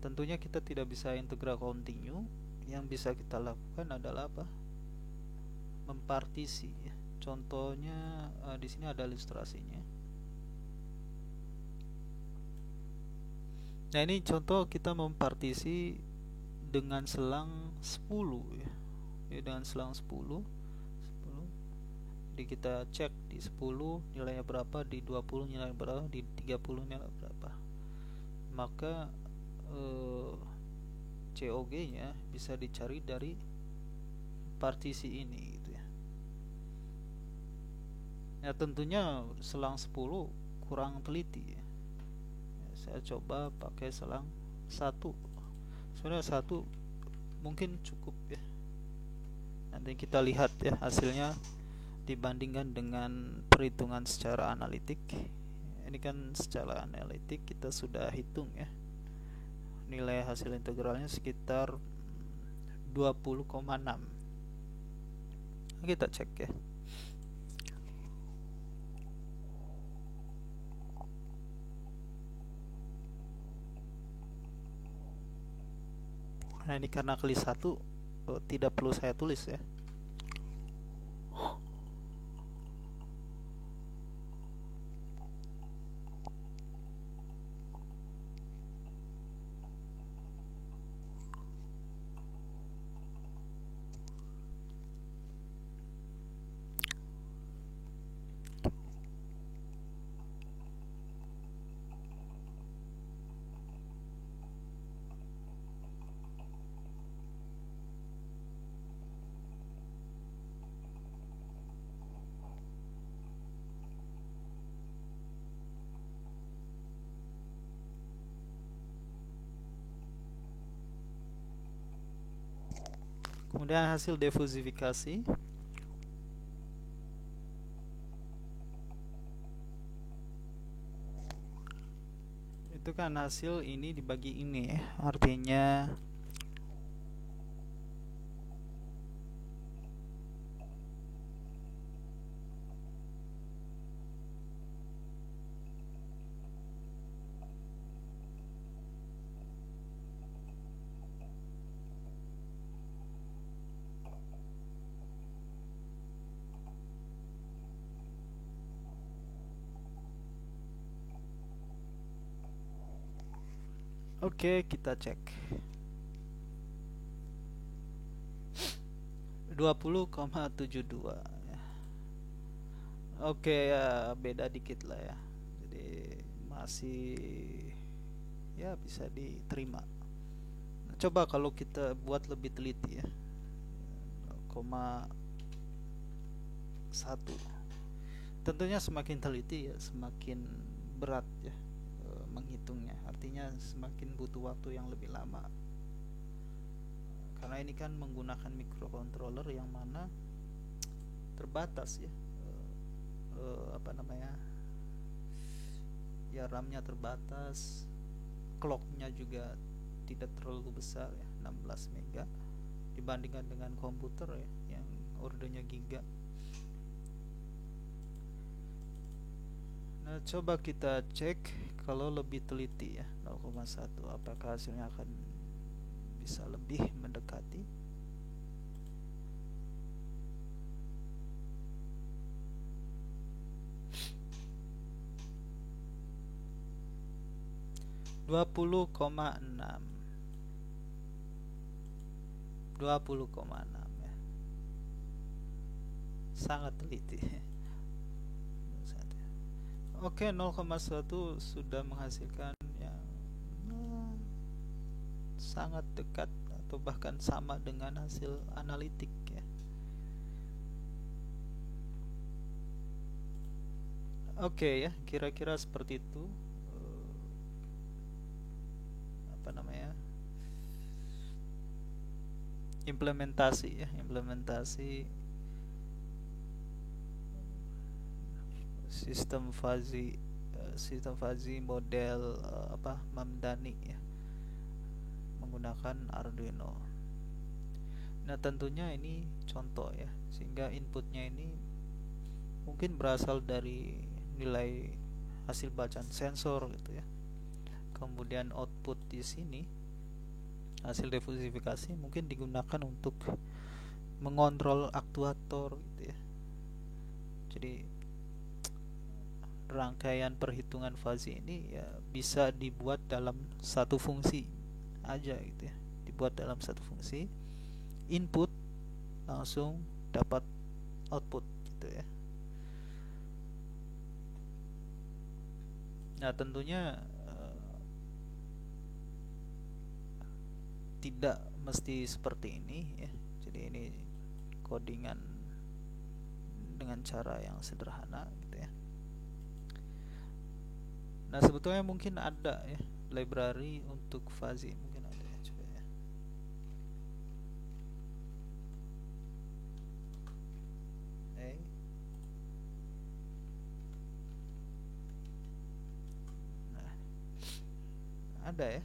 Tentunya kita tidak bisa integral kontinu. Yang bisa kita lakukan adalah apa? Mempartisi ya. Contohnya di sini ada ilustrasinya. Nah, ini contoh kita mempartisi dengan selang 10 ya. Dengan selang 10 Jadi kita cek di 10 nilainya berapa, di 20 nilainya berapa, di 30 nilainya berapa. Maka COG-nya bisa dicari dari partisi ini gitu ya. Ya tentunya selang 10 kurang teliti ya. Saya coba pakai selang 1. Sebenarnya 1 mungkin cukup ya. Nanti kita lihat ya hasilnya dibandingkan dengan perhitungan secara analitik. Ini kan secara analitik kita sudah hitung ya. Nilai hasil integralnya sekitar 20,6. Kita cek ya. Nah ini karena kali 1 tidak perlu saya tulis ya. Kemudian hasil difusifikasi itu kan hasil ini dibagi ini ya. Artinya oke, kita cek 20,72 ya. Oke ya, beda dikit lah ya. Jadi masih ya bisa diterima. Nah, coba kalau kita buat lebih teliti ya, 0,1. Tentunya semakin teliti ya semakin berat ya menghitungnya. Artinya semakin butuh waktu yang lebih lama. Karena ini kan menggunakan microcontroller yang mana terbatas ya. Ya RAM-nya terbatas, clock-nya juga tidak terlalu besar ya, 16 mega dibandingkan dengan komputer ya yang ordernya giga. Nah, coba kita cek kalau lebih teliti ya, 0,1 apakah hasilnya akan bisa lebih mendekati. Dua puluh koma enam ya. Sangat teliti. Oke, 0,1 sudah menghasilkan yang sangat dekat atau bahkan sama dengan hasil analitik ya. Oke ya, kira-kira seperti itu. Implementasi sistem fuzzy model Mamdani ya, menggunakan Arduino. Nah tentunya ini contoh ya, sehingga inputnya ini mungkin berasal dari nilai hasil bacaan sensor gitu ya. Kemudian output di sini hasil difusifikasi mungkin digunakan untuk mengontrol aktuator gitu ya. Jadi rangkaian perhitungan fuzzy ini ya bisa dibuat dalam satu fungsi aja gitu ya. Dibuat dalam satu fungsi, input langsung dapat output gitu ya. Nah, tentunya tidak mesti seperti ini ya. Jadi ini codingan dengan cara yang sederhana gitu ya. Nah, sebetulnya mungkin ada ya library untuk fuzzy, mungkin ada ya, coba ya. Nah, ada ya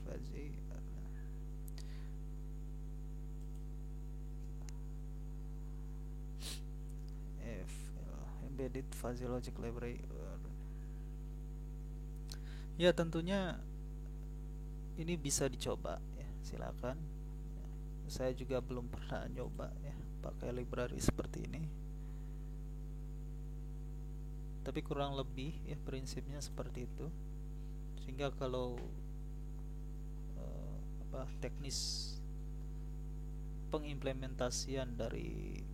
fuzzy embedded fuzzy logic library. Ya, tentunya ini bisa dicoba ya, silakan. Saya juga belum pernah nyoba ya pakai library seperti ini, tapi kurang lebih ya prinsipnya seperti itu. Sehingga kalau teknis pengimplementasian dari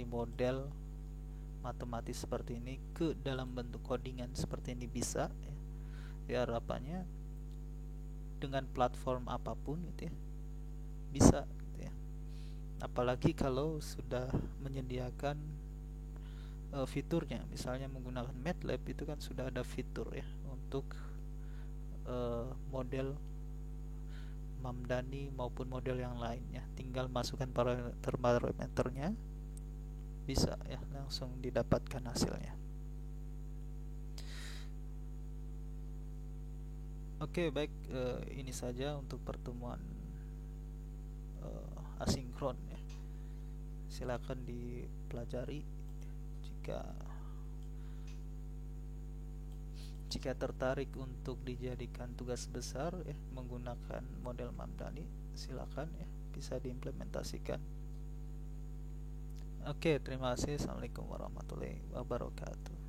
model matematis seperti ini ke dalam bentuk codingan seperti ini bisa ya. Ya, harapannya dengan platform apapun gitu ya bisa gitu ya. Apalagi kalau sudah menyediakan fiturnya, misalnya menggunakan MATLAB itu kan sudah ada fitur ya untuk model Mamdani maupun model yang lainnya, tinggal masukkan parameternya, bisa ya langsung didapatkan hasilnya. Oke, baik, ini saja untuk pertemuan asinkron ya. Silakan dipelajari jika tertarik untuk dijadikan tugas besar ya menggunakan model Mamdani, silakan ya, bisa diimplementasikan. Oke, terima kasih. Assalamualaikum warahmatullahi wabarakatuh.